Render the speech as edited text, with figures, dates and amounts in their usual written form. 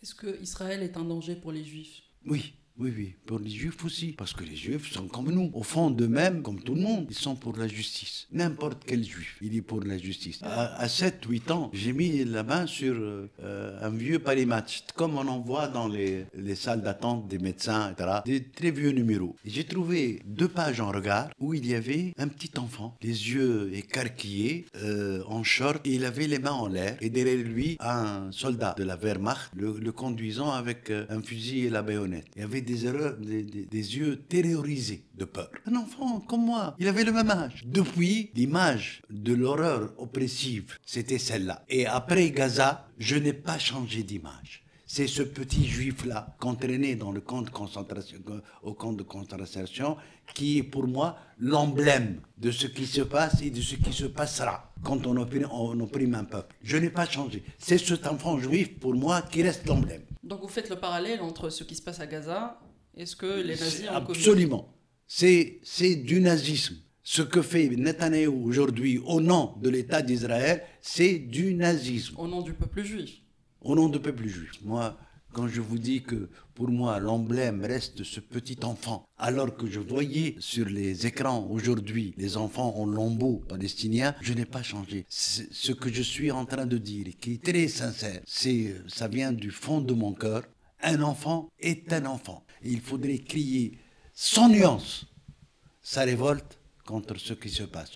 Est-ce que Israël est un danger pour les Juifs? Oui. Oui, oui, pour les Juifs aussi, parce que les Juifs sont comme nous. Au fond d'eux-mêmes, comme tout le monde, ils sont pour la justice. N'importe quel Juif, il est pour la justice. À 7, 8 ans, j'ai mis la main sur un vieux Palimatch, comme on en voit dans les salles d'attente des médecins, etc. Des très vieux numéros. Et j'ai trouvé 2 pages en regard où il y avait un petit enfant, les yeux écarquillés, en short, et il avait les mains en l'air. Et derrière lui, un soldat de la Wehrmacht, le conduisant avec un fusil et la baïonnette. Il y avait des yeux terrorisés de peur. Un enfant comme moi, il avait le même âge. Depuis, l'image de l'horreur oppressive, c'était celle-là. Et après Gaza, je n'ai pas changé d'image. C'est ce petit juif-là, qu'entraîné dans le camp de concentration, au camp de concentration, qui est pour moi l'emblème de ce qui se passe et de ce qui se passera quand on opprime un peuple. Je n'ai pas changé. C'est cet enfant juif, pour moi, qui reste l'emblème. Donc vous faites le parallèle entre ce qui se passe à Gaza et ce que les nazis ont commis. Absolument. C'est du nazisme. Ce que fait Netanyahou aujourd'hui au nom de l'État d'Israël, c'est du nazisme. Au nom du peuple juif. Au nom du peuple juif. Moi, quand je vous dis que pour moi l'emblème reste ce petit enfant, alors que je voyais sur les écrans aujourd'hui les enfants en lambeaux palestiniens, je n'ai pas changé. Ce que je suis en train de dire, qui est très sincère, ça vient du fond de mon cœur. Un enfant est un enfant. Et il faudrait crier sans nuance sa révolte contre ce qui se passe.